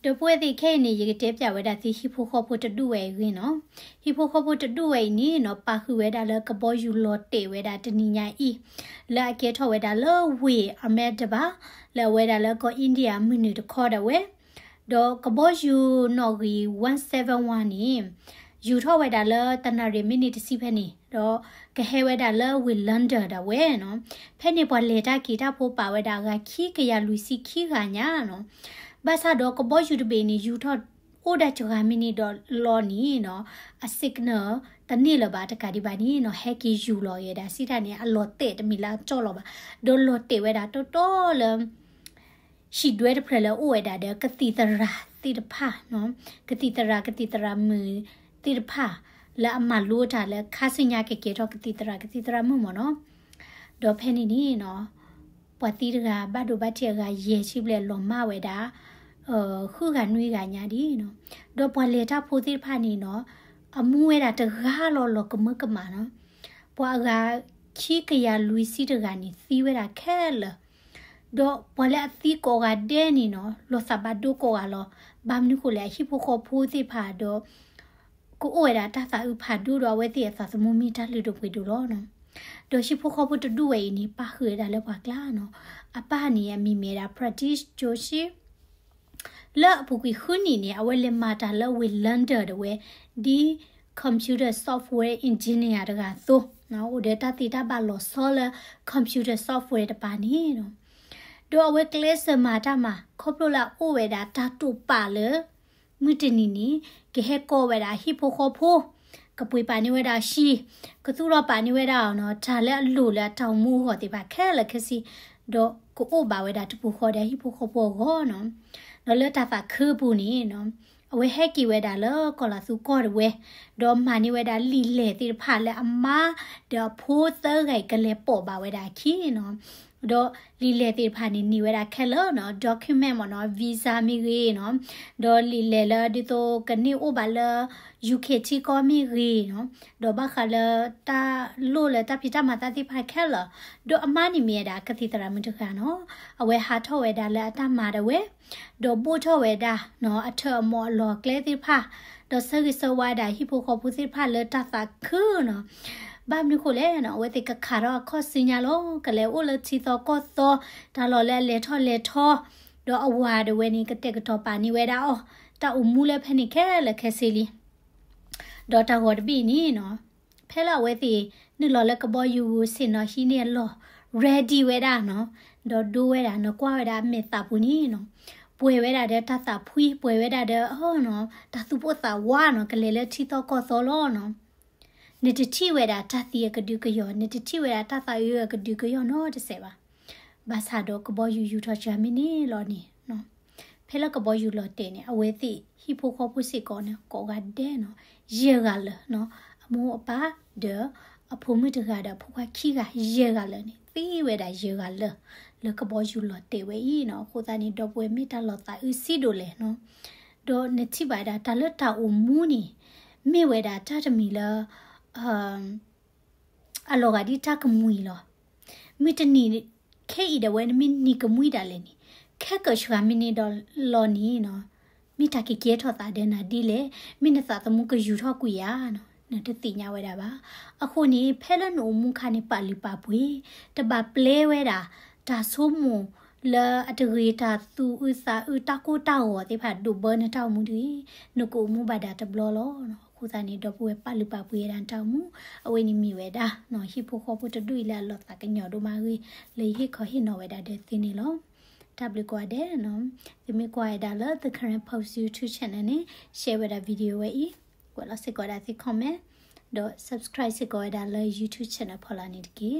The boy the canny you get ya with that hippocopo to do a wino. Hippocopo to do a ni no pahu with a look a boy you lotte with that nina e. La get with a low way a medaba, la with a local India minute called away. Do kaboy you no we 171 him. You told with a low tanari minute si penny. Do kahe with a low will lunder away no. Penny boy later kita popa with a kick ya Lucy Kiganyano. Basa do ko boy you be ni you thought oda choga mini do law ni no a signal the nila ba ta kadibani no heki you law ye da sita ni a lotte the mila choloba do lotte we da to she dwed prela o da de cathedra ti the pa no cathedra mu ti the pa la amalu ta le khasinya ke ke to cathedra mu mo no do penny ni no Patira bado batia ye chible loma weda who ga nui ga nya di no do po leta phothi phani no amu weda ta ga lo kama no po ga chi kya luisi de ga ni thi weda khel do po la thi ko ga de ni no lo sabado ko ga lo bam ni ko le hi ko phothi pha do ko weda ta sa u pha du do we ti sa samu mi ta lu do pwe do lo no do shi pho ko to do we ni pa khwe da le kwa kla no apa ni mi me da practice joshi la pu ki khuni ni awele mata la we lander the way the computer software engineer da so no data data ba lo solar computer software da pa ni no do awe class mata ma khoplo la o we da ta to pa le mutini ni ke he ko we da hi pho ko phoကပွေပါနေဝဒါရှိကသူတော့ပါနေဝဒါအောင်နော်ဒါလည်းအလိုလားတောင်မှုဟောတိပါခဲလက်ခစီတော့ကိုအိုပါဝဒါတပူခေါ်တယ်ဟိပိုခေါ်ပေါ်ကောနော်နော်လက်တာဖာခပူနေနော်အဝဲဟက်ကီဝဒါလောကောလာစုကောဝဲတော့မာနေဝဒါလီလေတိဖာလဲအမတော့ဖိုးသဲဂိုက်ကလေးပေါ်ပါဝဒါခီနော်တော့လီလေတိဖာနေဝဒါခဲလောနော် document မနော် visa မိကြီးနော်တော့လီလေလာဒီတော့ကနေအိုပါလာUK ချီကောမီရီနော်တော့ဘာခလာတာလိုလေတာပိတာမတာတိဖိုက်ခဲလာတော့အမနီမီဒါကတိတရာမတခါနော်အဝဲဟာထောဝဲဒါလဲအတမာတဝဲတော့ပို့ထောဝဲဒါနော်အထမော်လောကလေတိဖာတော့ဆဂိစဝါဒါဟီပိုခေါပူတိဖာလဲတာသာခူနော်ဘာမလို့လဲနော်ဝဲတိကခါတော့ခောစညာလောကလေအိုလချီတော့ကောတော့ဒါလောလဲလေထောတော့အဝါဒဝဲနေကတက်ကတော့ပါနေဝဲဒါအော်တာအမှုလဲဖဲနေခဲလဲခဲစီလီဒေါ်တာဟော်ဒဘီနီနော်ဖဲလာဝဲတီနုလော်လကဘောယူစင်နော်ရှိနေလော ready ဝဲတာနော်ဒေါ်ဒိုးဝဲတာနော်ကွာဝဲတာမေတာပူနီနော်ပွေဝဲတာတဲ့တသဖွီးပွေဝဲတာတဲ့ဟောနော်တသူပို့သာဝါနော်ကလေးလဲချီတော့ကောသောလောနော်နေတတိဝဲတာတသီကဒုကယောနေတတိဝဲတာတသယူကဒုကယောနော်တစေပါဘာသာတော့ကဘောယူထောချာမီနီလောနီနော်ဖဲလကဘောယူလောတဲ့နေအဝဲတိဟီပိုခေါ်ပုစီကောနော်ကောကတဲ့နော်ရေကလနော်အမိုးအပါတဲ့အဖိုးမတကတာဖခွာခီကရေကလနေသီးဝဲတာရေကလကဘောယူလောတဲ့ဝဲဤနော်ခိုသားနေတော့ပွဲမိတလောတာဥစီတို့လေနော်တော့နေချိပါတာတလတာအမူနီမေဝဲတာတတမီလာအလောကဒီတကမူီလောမိတနီခဲဤတဲ့ဝဲမီနီကမူီတာလေနီခဲကရှွာမီနီတော့လောနီနော်မိတာကီကဲထော်တာတဲ့နာဒီလေမိနသာသမုကယူထော်ကူရနော်နဲ့တတိညာဝဲတာပါအခုနေဖဲလနိုမူခါနေပါလီပါပွေတပါပလဲဝဲတာဒါဆိုမူလာအတရီတာသူဥစာဥတကိုတောက်တိဖတ်ဒူဘနတောက်မူဒီနကိုမူဘာဒါတဘလောလောနော်ခုစားနေတော့ပွေပါလီပါပွေရန်တောက်မူအဝဲနေမီဝဲတာနော်ဟိဖိုခေါ်ဖို့တဒွိလာလောတာကညော်တို့မာကြီးလေဟိခေါ်ဟိနော်ဝဲတာတဲ့သင်းနေလောtablet quade no the quade la the current post YouTube channel ne share with a video we wala se quade comment do subscribe se quade la YouTube channel phola ni ki